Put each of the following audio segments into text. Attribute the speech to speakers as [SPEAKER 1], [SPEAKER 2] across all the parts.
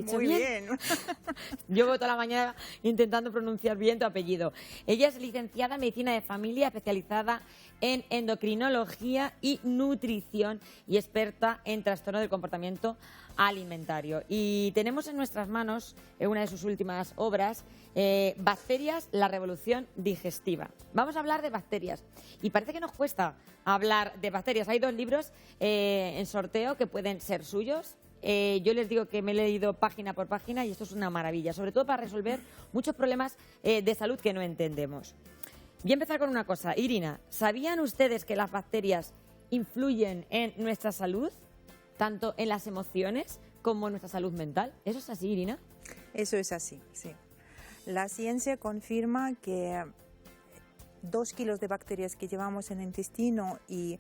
[SPEAKER 1] dicho
[SPEAKER 2] Muy
[SPEAKER 1] bien?
[SPEAKER 2] bien.
[SPEAKER 1] Llevo toda la mañana intentando pronunciar bien tu apellido. Ella es licenciada en Medicina de Familia, especializada en endocrinología y nutrición y experta en trastorno del comportamiento alimentario. Y tenemos en nuestras manos una de sus últimas obras, Bacterias, la revolución digestiva. Vamos a hablar de bacterias. Y parece que nos cuesta hablar de bacterias. Hay 2 libros en sorteo que pueden ser suyos. Yo les digo que me he leído página por página y esto es una maravilla, sobre todo para resolver muchos problemas de salud que no entendemos. Voy a empezar con una cosa. Irina, ¿sabían ustedes que las bacterias influyen en nuestra salud, tanto en las emociones como en nuestra salud mental? ¿Eso es así, Irina?
[SPEAKER 2] Eso es así, sí. La ciencia confirma que 2 kilos de bacterias que llevamos en el intestino y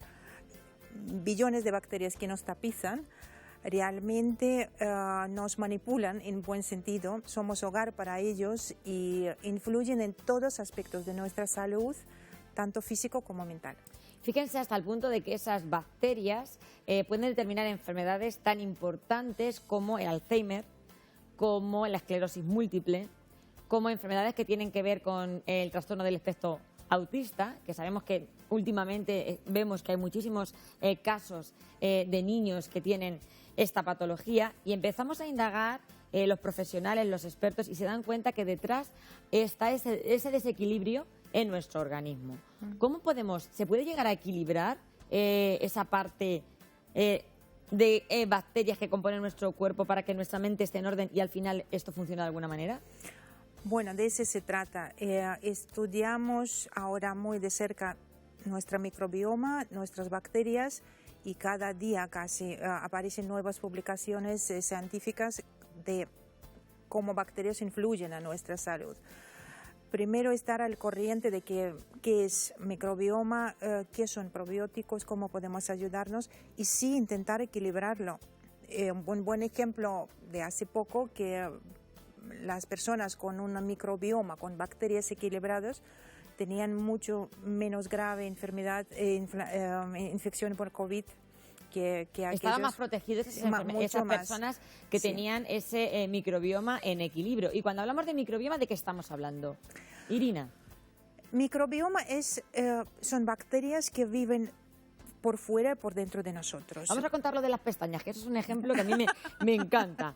[SPEAKER 2] billones de bacterias que nos tapizan realmente nos manipulan en buen sentido, somos hogar para ellos y influyen en todos los aspectos de nuestra salud, tanto físico como mental.
[SPEAKER 1] Fíjense hasta el punto de que esas bacterias pueden determinar enfermedades tan importantes como el Alzheimer, como la esclerosis múltiple, como enfermedades que tienen que ver con el trastorno del espectro autista, que sabemos que últimamente vemos que hay muchísimos casos de niños que tienen esta patología, y empezamos a indagar los profesionales, los expertos, y se dan cuenta que detrás está ese desequilibrio en nuestro organismo. ¿Cómo se puede llegar a equilibrar esa parte de bacterias que componen nuestro cuerpo para que nuestra mente esté en orden y al final esto funcione de alguna manera?
[SPEAKER 2] Bueno, de eso se trata. Estudiamos ahora muy de cerca nuestro microbioma, nuestras bacterias, y cada día casi aparecen nuevas publicaciones científicas de cómo bacterias influyen a nuestra salud. Primero, estar al corriente de qué es microbioma, qué son probióticos, cómo podemos ayudarnos y sí intentar equilibrarlo. Un buen ejemplo de hace poco que las personas con un microbioma, con bacterias equilibradas, tenían mucho menos grave enfermedad, infección por COVID que
[SPEAKER 1] Estaban más protegidos esas personas que tenían ese microbioma en equilibrio. Y cuando hablamos de microbioma, ¿de qué estamos hablando? Irina.
[SPEAKER 2] Microbioma son bacterias que viven por fuera y por dentro de nosotros.
[SPEAKER 1] Vamos a contar lo de las pestañas, que eso es un ejemplo que a mí me encanta.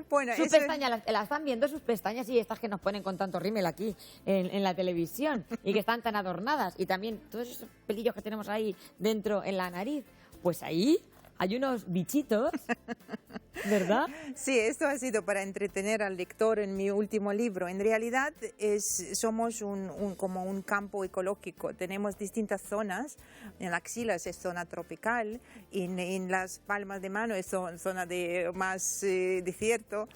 [SPEAKER 2] Bueno,
[SPEAKER 1] sus pestañas, las están viendo sus pestañas y estas que nos ponen con tanto rímel aquí en la televisión y que están tan adornadas, y también todos esos pelillos que tenemos ahí dentro en la nariz, pues ahí hay unos bichitos, ¿verdad?
[SPEAKER 2] Sí, esto ha sido para entretener al lector en mi último libro. En realidad somos como un campo ecológico. Tenemos distintas zonas. En la axila es zona tropical, en las palmas de mano es zona de más desierto.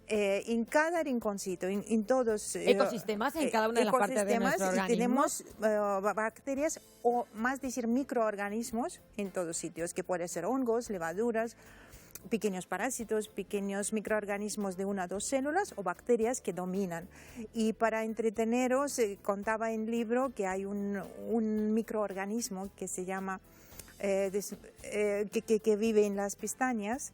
[SPEAKER 2] En cada rinconcito, en todos
[SPEAKER 1] ecosistemas, en cada una de las partes de nuestro organismo,
[SPEAKER 2] tenemos bacterias, o más decir microorganismos en todos sitios, que pueden ser hongos, levaduras, pequeños parásitos, pequeños microorganismos de 1 a 2 células o bacterias que dominan. Y para entreteneros, contaba en el libro que hay un microorganismo que se llama, que vive en las pestañas.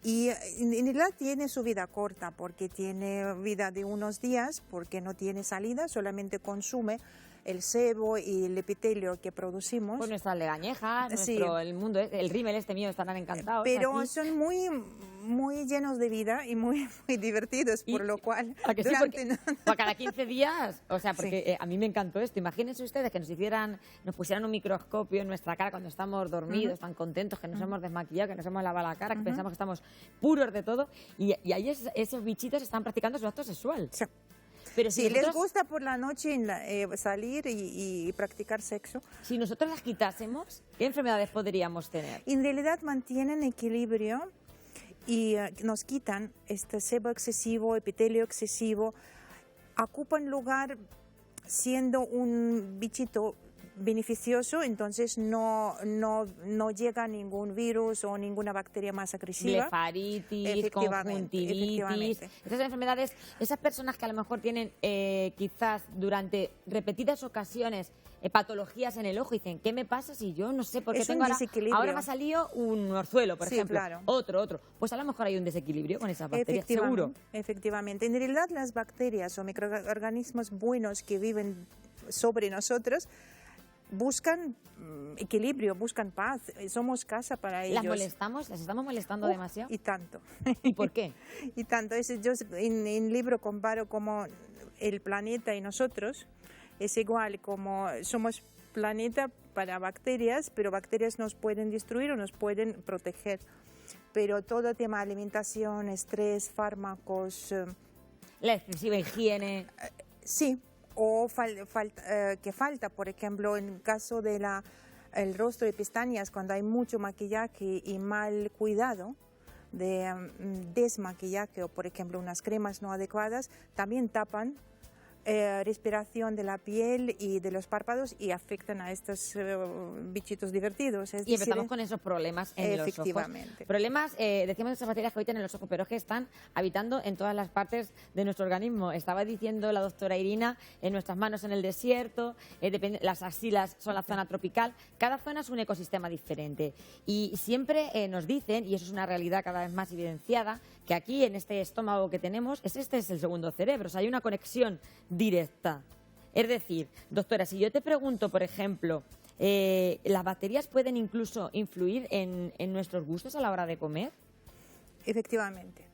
[SPEAKER 2] Y en realidad tiene su vida corta, porque tiene vida de unos días, porque no tiene salida, solamente consume el sebo y el epitelio que producimos.
[SPEAKER 1] Pues nuestras legañejas,
[SPEAKER 2] sí.
[SPEAKER 1] El rímel mío estarán encantados.
[SPEAKER 2] Pero
[SPEAKER 1] aquí
[SPEAKER 2] son muy llenos de vida y muy divertidos, por lo cual
[SPEAKER 1] porque cada 15 días, o sea, porque
[SPEAKER 2] sí.
[SPEAKER 1] A mí me encantó esto. Imagínense ustedes que nos pusieran un microscopio en nuestra cara cuando estamos dormidos, tan contentos, que nos hemos desmaquillado, que nos hemos lavado la cara, que pensamos que estamos puros de todo, y ahí esos bichitos están practicando su acto sexual.
[SPEAKER 2] Sí.
[SPEAKER 1] Pero
[SPEAKER 2] si les gusta por la noche salir y practicar sexo.
[SPEAKER 1] Si nosotros las quitásemos, ¿qué enfermedades podríamos tener?
[SPEAKER 2] En realidad mantienen equilibrio y nos quitan este sebo excesivo, epitelio excesivo, ocupan lugar siendo un bichito beneficioso, entonces no llega ningún virus o ninguna bacteria más agresiva.
[SPEAKER 1] Blefaritis, conjuntivitis. Estas enfermedades, esas personas que a lo mejor tienen quizás durante repetidas ocasiones patologías en el ojo, dicen, ¿qué me pasa si yo no sé por qué tengo ahora me ha salido un orzuelo, por ejemplo, claro. otro? Pues a lo mejor hay un desequilibrio con esas bacterias, seguro.
[SPEAKER 2] Efectivamente. En realidad las bacterias o microorganismos buenos que viven sobre nosotros buscan equilibrio, buscan paz, somos casa para ellos.
[SPEAKER 1] ¿Las molestamos? ¿Las estamos molestando demasiado?
[SPEAKER 2] Y tanto.
[SPEAKER 1] ¿Y por qué?
[SPEAKER 2] Y tanto. Yo en el libro comparo como el planeta y nosotros. Es igual como somos planeta para bacterias, pero bacterias nos pueden destruir o nos pueden proteger. Pero todo tema de alimentación, estrés, fármacos...
[SPEAKER 1] La excesiva higiene...
[SPEAKER 2] Sí, o que falta, por ejemplo, en el caso de el rostro y pestañas, cuando hay mucho maquillaje y mal cuidado, de desmaquillaje o, por ejemplo, unas cremas no adecuadas, también tapan respiración de la piel y de los párpados y afectan a estos bichitos divertidos.
[SPEAKER 1] Y empezamos con esos problemas en los ojos.
[SPEAKER 2] Efectivamente.
[SPEAKER 1] Problemas, decíamos de esas bacterias que habitan en los ojos, pero es que están habitando en todas las partes de nuestro organismo. Estaba diciendo la doctora Irina, en nuestras manos en el desierto, las axilas son la zona tropical. Cada zona es un ecosistema diferente. Y siempre nos dicen, y eso es una realidad cada vez más evidenciada, que aquí en este estómago que tenemos, este es el segundo cerebro, o sea, hay una conexión directa. Es decir, doctora, si yo te pregunto, por ejemplo, ¿las bacterias pueden incluso influir en nuestros gustos a la hora de comer?
[SPEAKER 2] Efectivamente.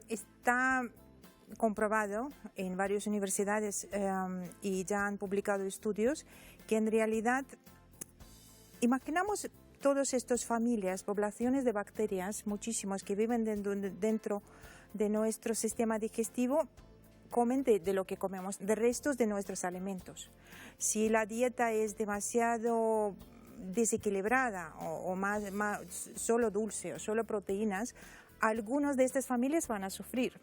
[SPEAKER 2] Está comprobado en varias universidades y ya han publicado estudios que en realidad, imaginamos todas estas familias, poblaciones de bacterias, muchísimas que viven dentro de nuestro sistema digestivo, comen de lo que comemos, de restos de nuestros alimentos. Si la dieta es demasiado desequilibrada o más solo dulce o solo proteínas, algunas de estas familias van a sufrir.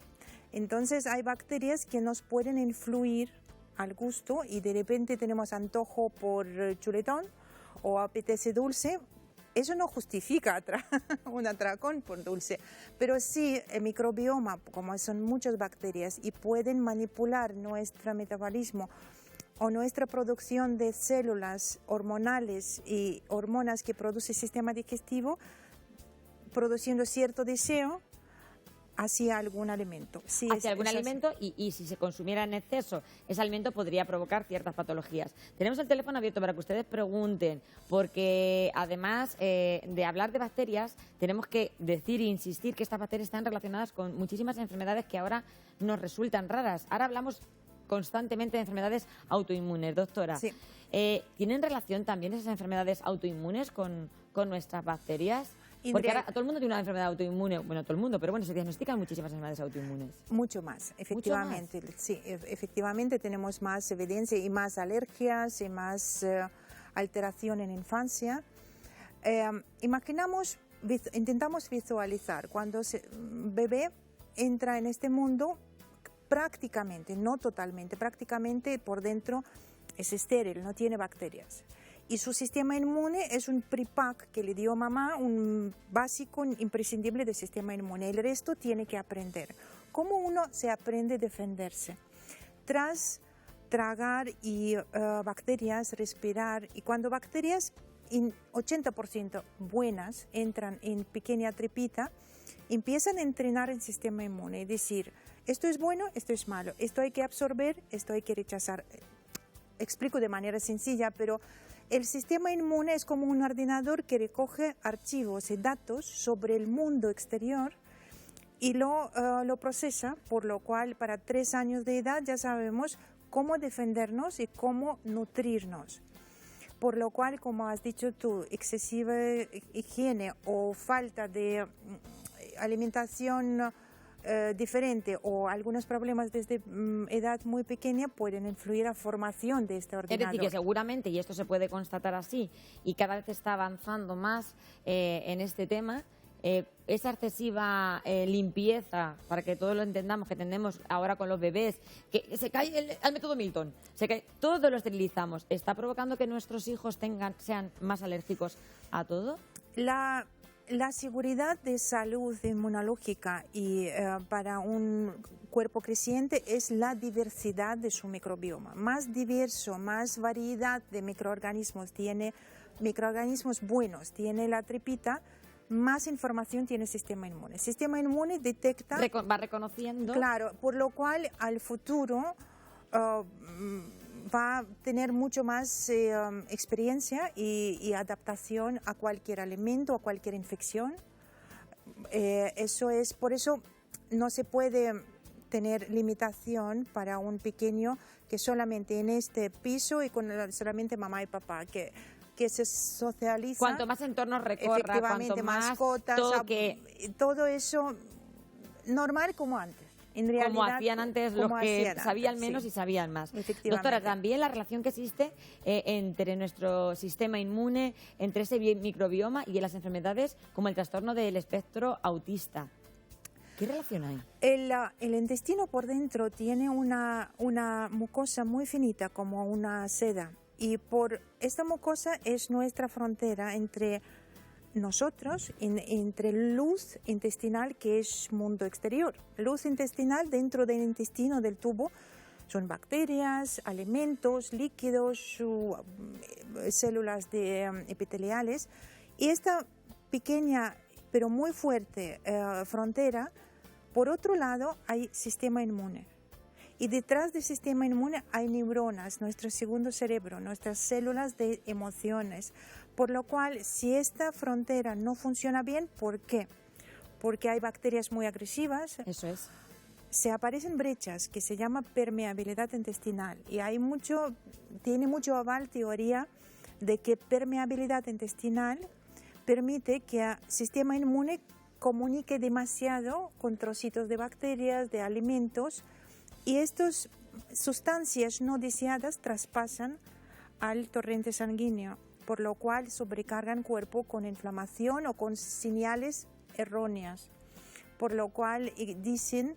[SPEAKER 2] Entonces hay bacterias que nos pueden influir al gusto y de repente tenemos antojo por chuletón o apetece dulce. Eso no justifica un atracón por dulce, pero sí el microbioma, como son muchas bacterias y pueden manipular nuestro metabolismo o nuestra producción de células hormonales y hormonas que produce el sistema digestivo, produciendo cierto deseo hacia algún alimento. Sí,
[SPEAKER 1] hacia algún alimento y si se consumiera en exceso, ese alimento podría provocar ciertas patologías. Tenemos el teléfono abierto para que ustedes pregunten, porque además de hablar de bacterias, tenemos que decir e insistir que estas bacterias están relacionadas con muchísimas enfermedades que ahora nos resultan raras. Ahora hablamos constantemente de enfermedades autoinmunes, doctora.
[SPEAKER 2] Sí.
[SPEAKER 1] ¿Tienen relación también esas enfermedades autoinmunes con nuestras bacterias? Porque ahora todo el mundo tiene una enfermedad autoinmune, bueno, todo el mundo, pero bueno, se diagnostican muchísimas enfermedades autoinmunes.
[SPEAKER 2] Mucho más, efectivamente. ¿Mucho más? Sí, efectivamente tenemos más evidencia y más alergias y más alteración en infancia. Intentamos visualizar cuando un bebé entra en este mundo prácticamente, no totalmente, prácticamente por dentro es estéril, no tiene bacterias. Y su sistema inmune es un pre-pack que le dio mamá, un básico imprescindible del sistema inmune. El resto tiene que aprender. ¿Cómo uno se aprende a defenderse? Tras tragar y bacterias, respirar. Y cuando bacterias, en 80% buenas, entran en pequeña tripita, empiezan a entrenar el sistema inmune. Es decir, esto es bueno, esto es malo. Esto hay que absorber, esto hay que rechazar. Explico de manera sencilla, pero el sistema inmune es como un ordenador que recoge archivos y datos sobre el mundo exterior y lo procesa, por lo cual para 3 años de edad ya sabemos cómo defendernos y cómo nutrirnos. Por lo cual, como has dicho tú, excesiva higiene o falta de alimentación diferente o algunos problemas desde edad muy pequeña pueden influir a formación de este ordenador.
[SPEAKER 1] Es decir, que seguramente, y esto se puede constatar así, y cada vez está avanzando más en este tema, esa excesiva limpieza, para que todos lo entendamos, que tenemos ahora con los bebés, que se cae al método Milton, todo lo esterilizamos, ¿está provocando que nuestros hijos sean más alérgicos a todo?
[SPEAKER 2] La seguridad de salud inmunológica y para un cuerpo creciente es la diversidad de su microbioma. Más diverso, más variedad de microorganismos tiene, microorganismos buenos tiene la tripita, más información tiene el sistema inmune. El sistema inmune detecta...
[SPEAKER 1] Va reconociendo.
[SPEAKER 2] Claro, por lo cual al futuro va a tener mucho más experiencia y adaptación a cualquier alimento, a cualquier infección. Por eso no se puede tener limitación para un pequeño que solamente en este piso y con solamente mamá y papá, que se socializa.
[SPEAKER 1] Cuanto más entornos recorra, cuanto más
[SPEAKER 2] mascotas,
[SPEAKER 1] toque.
[SPEAKER 2] Todo eso normal como antes. En realidad,
[SPEAKER 1] como hacían antes los que sabían
[SPEAKER 2] antes,
[SPEAKER 1] menos
[SPEAKER 2] sí.
[SPEAKER 1] y sabían más.
[SPEAKER 2] Efectivamente.
[SPEAKER 1] Doctora, también la relación que existe entre nuestro sistema inmune, entre ese microbioma y las enfermedades como el trastorno del espectro autista. ¿Qué relación hay?
[SPEAKER 2] El intestino por dentro tiene una mucosa muy finita, como una seda. Y por esta mucosa es nuestra frontera entre nosotros, entre luz intestinal, que es mundo exterior. Luz intestinal dentro del intestino, del tubo, son bacterias, alimentos, líquidos, células epiteliales. Y esta pequeña pero muy fuerte frontera, por otro lado hay sistema inmune. Y detrás del sistema inmune hay neuronas, nuestro segundo cerebro, nuestras células de emociones. Por lo cual, si esta frontera no funciona bien, ¿por qué? Porque hay bacterias muy agresivas.
[SPEAKER 1] Eso es.
[SPEAKER 2] Se aparecen brechas que se llama permeabilidad intestinal. Y tiene mucho aval teoría de que permeabilidad intestinal permite que el sistema inmune comunique demasiado con trocitos de bacterias, de alimentos, y estas sustancias no deseadas traspasan al torrente sanguíneo, por lo cual sobrecargan el cuerpo con inflamación o con señales erróneas. Por lo cual dicen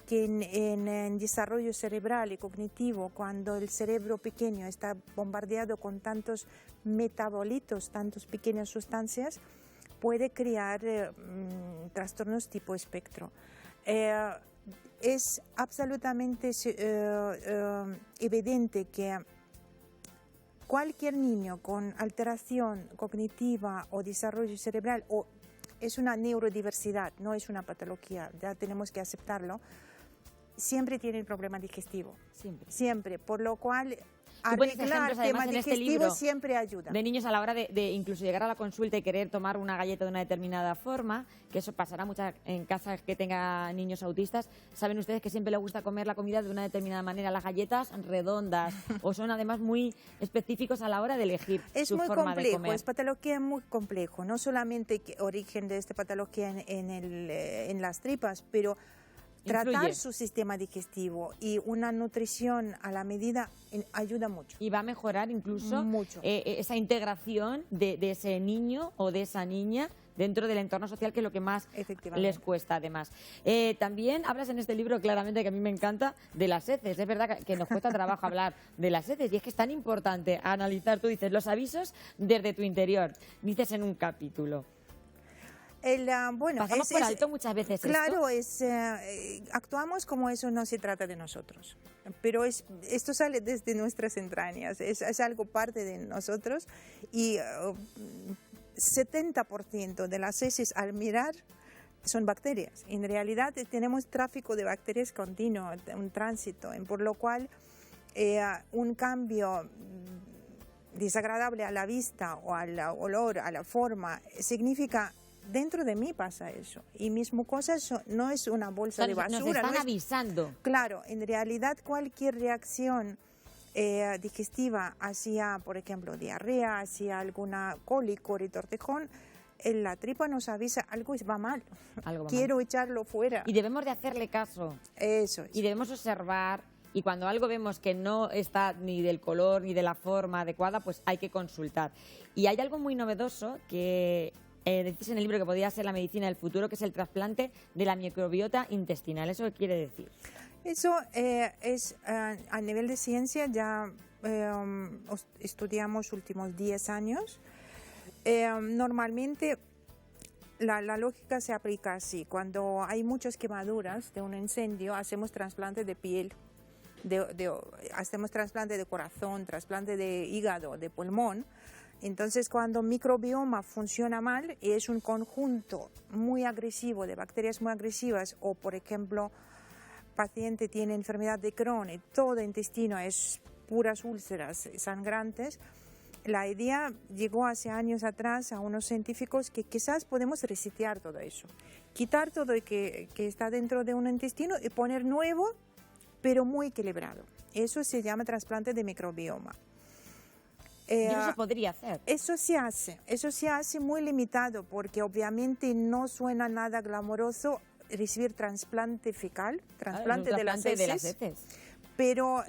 [SPEAKER 2] que en desarrollo cerebral y cognitivo, cuando el cerebro pequeño está bombardeado con tantos metabolitos, tantas pequeñas sustancias, puede crear trastornos tipo espectro. Es absolutamente evidente que cualquier niño con alteración cognitiva o desarrollo cerebral, es una neurodiversidad, no es una patología, ya tenemos que aceptarlo, siempre tiene problema digestivo. Siempre. Por lo cual, arreglar temas digestivos siempre ayuda.
[SPEAKER 1] De niños a la hora de incluso llegar a la consulta y querer tomar una galleta de una determinada forma, que eso pasará muchas en casas que tengan niños autistas. Saben ustedes que siempre les gusta comer la comida de una determinada manera, las galletas redondas, o son además muy específicos a la hora de elegir su forma de comer.
[SPEAKER 2] Es patología muy complejo, no solamente origen de esta patología en las tripas, pero tratar su sistema digestivo y una nutrición a la medida ayuda mucho.
[SPEAKER 1] Y va a mejorar incluso
[SPEAKER 2] mucho.
[SPEAKER 1] Esa integración de ese niño o de esa niña dentro del entorno social, que es lo que más les cuesta, además. También hablas en este libro, claramente, que a mí me encanta, de las heces. Es verdad que nos cuesta trabajo hablar de las heces, y es que es tan importante analizar, tú dices, los avisos desde tu interior, dices en un capítulo. Pasamos por alto muchas veces.
[SPEAKER 2] Claro, actuamos como eso no se trata de nosotros, pero esto sale desde nuestras entrañas, es algo parte de nosotros, y 70% de las heces al mirar son bacterias. En realidad tenemos tráfico de bacterias continuo, un tránsito, por lo cual un cambio desagradable a la vista o al olor, a la forma, significa: dentro de mí pasa eso, y mis mucosas no es una bolsa de basura.
[SPEAKER 1] Nos están avisando.
[SPEAKER 2] Claro, en realidad cualquier reacción digestiva hacia, por ejemplo, diarrea, hacia alguna cólico, retortijón, la tripa nos avisa: algo va mal, quiero echarlo fuera.
[SPEAKER 1] Y debemos de hacerle caso.
[SPEAKER 2] Eso es.
[SPEAKER 1] Y debemos observar. Y cuando algo vemos que no está ni del color ni de la forma adecuada, pues hay que consultar. Y hay algo muy novedoso que decís en el libro que podría ser la medicina del futuro, que es el trasplante de la microbiota intestinal. ¿Eso qué quiere decir?
[SPEAKER 2] Eso es a nivel de ciencia, ya estudiamos últimos 10 años. Normalmente la lógica se aplica así: cuando hay muchas quemaduras de un incendio, hacemos trasplante de piel, hacemos trasplante de corazón, trasplante de hígado, de pulmón. Entonces, cuando el microbioma funciona mal y es un conjunto muy agresivo de bacterias muy agresivas, o por ejemplo, paciente tiene enfermedad de Crohn y todo el intestino es puras úlceras sangrantes, la idea llegó hace años atrás a unos científicos que quizás podemos resetear todo eso, quitar todo lo que está dentro de un intestino y poner nuevo, pero muy equilibrado. Eso se llama trasplante de microbioma.
[SPEAKER 1] ¿Y eso se podría hacer?
[SPEAKER 2] Eso se hace muy limitado, porque obviamente no suena nada glamoroso recibir trasplante fecal, trasplante de las heces, pero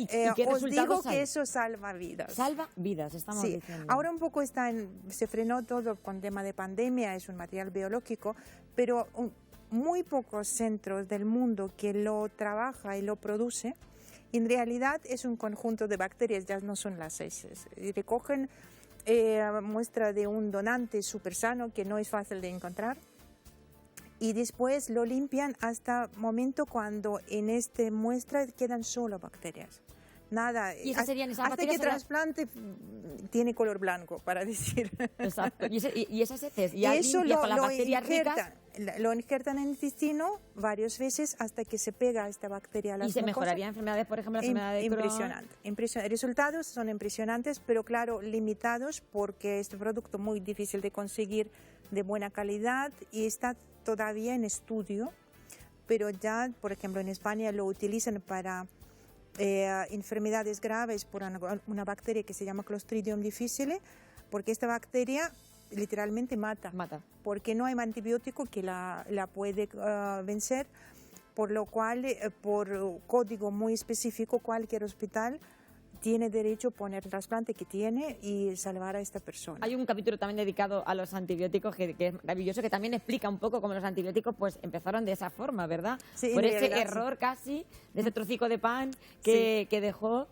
[SPEAKER 2] os digo que eso salva vidas.
[SPEAKER 1] Salva vidas, estamos diciendo.
[SPEAKER 2] Ahora un poco se frenó todo con tema de pandemia, es un material biológico, pero muy pocos centros del mundo que lo trabaja y lo produce. En realidad es un conjunto de bacterias, ya no son las heces. Recogen muestra de un donante súper sano que no es fácil de encontrar, y después lo limpian hasta el momento cuando en esta muestra quedan solo bacterias. Nada,
[SPEAKER 1] ¿Y esas serían esas
[SPEAKER 2] hasta que el trasplante tiene color blanco, para decir.
[SPEAKER 1] Exacto. Y esas heces,
[SPEAKER 2] y eso
[SPEAKER 1] con las bacterias ricas,
[SPEAKER 2] lo injertan en el intestino varias veces hasta que se pega esta bacteria a las
[SPEAKER 1] ¿y se
[SPEAKER 2] mucosas.
[SPEAKER 1] mejorarían enfermedades, por ejemplo, la enfermedad de Crohn?
[SPEAKER 2] Impresionante. Resultados son impresionantes, pero claro, limitados, porque este producto muy difícil de conseguir, de buena calidad, y está todavía en estudio, pero ya, por ejemplo, en España lo utilizan para enfermedades graves por una bacteria que se llama Clostridium difficile, porque esta bacteria literalmente mata. Porque no hay antibiótico que la puede vencer, por lo cual, por código muy específico, cualquier hospital tiene derecho a poner el trasplante que tiene y salvar a esta persona.
[SPEAKER 1] Hay un capítulo también dedicado a los antibióticos que es maravilloso, que también explica un poco cómo los antibióticos pues empezaron de esa forma, ¿verdad?
[SPEAKER 2] Sí,
[SPEAKER 1] por ese error casi, de ese trocico de pan que dejó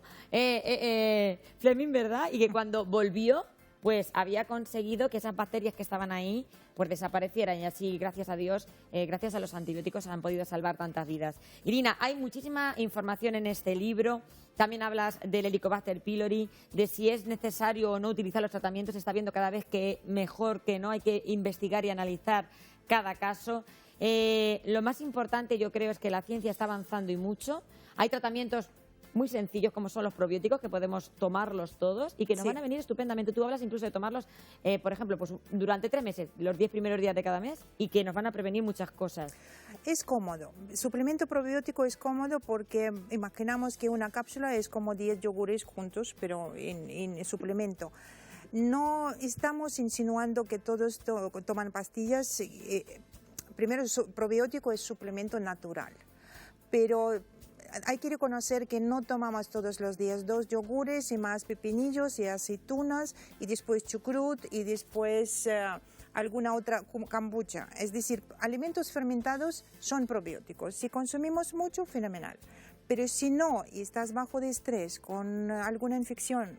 [SPEAKER 1] Fleming, ¿verdad? Y que cuando volvió, pues había conseguido que esas bacterias que estaban ahí pues desaparecieran, y así, gracias a Dios, gracias a los antibióticos han podido salvar tantas vidas. Irina, hay muchísima información en este libro. También hablas del Helicobacter pylori, de si es necesario o no utilizar los tratamientos. Se está viendo cada vez que mejor que no, hay que investigar y analizar cada caso. Lo más importante, yo creo, es que la ciencia está avanzando y mucho. Hay tratamientos muy sencillos como son los probióticos, que podemos tomarlos todos y que nos van a venir estupendamente. Tú hablas incluso de tomarlos, por ejemplo, pues durante 3 meses, los 10 primeros días de cada mes, y que nos van a prevenir muchas cosas.
[SPEAKER 2] Es cómodo. Suplemento probiótico es cómodo porque imaginamos que una cápsula es como 10 yogures juntos, pero en suplemento. No estamos insinuando que todos toman pastillas. Primero, probiótico es suplemento natural, pero hay que reconocer que no tomamos todos los días 2 yogures y más pepinillos y aceitunas y después chucrut y después alguna otra kombucha. Es decir, alimentos fermentados son probióticos. Si consumimos mucho, fenomenal. Pero si no, y estás bajo de estrés, con alguna infección,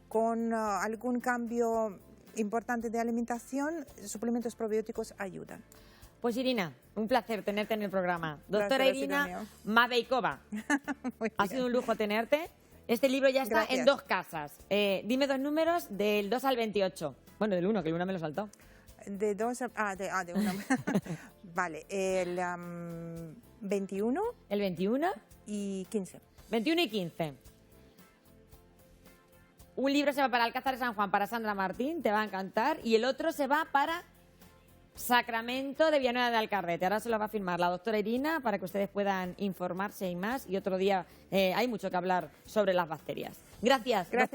[SPEAKER 2] con algún cambio importante de alimentación, suplementos probióticos ayudan.
[SPEAKER 1] Pues Irina, un placer tenerte en el programa. Doctora Irina Madeikova, ha sido un lujo tenerte. Este libro ya está en 2 casas. Dime 2 números del 2 al 28. Bueno, del 1, que el 1 me lo saltó.
[SPEAKER 2] De 2 a... de 1. Vale, el 21.
[SPEAKER 1] El 21.
[SPEAKER 2] Y 15.
[SPEAKER 1] 21 y 15. Un libro se va para Alcázar de San Juan, para Sandra Martín, te va a encantar. Y el otro se va para Sacramento de Villanueva de Alcarrete. Ahora se lo va a firmar la doctora Irina para que ustedes puedan informarse y más. Y otro día hay mucho que hablar sobre las bacterias. Gracias, doctora.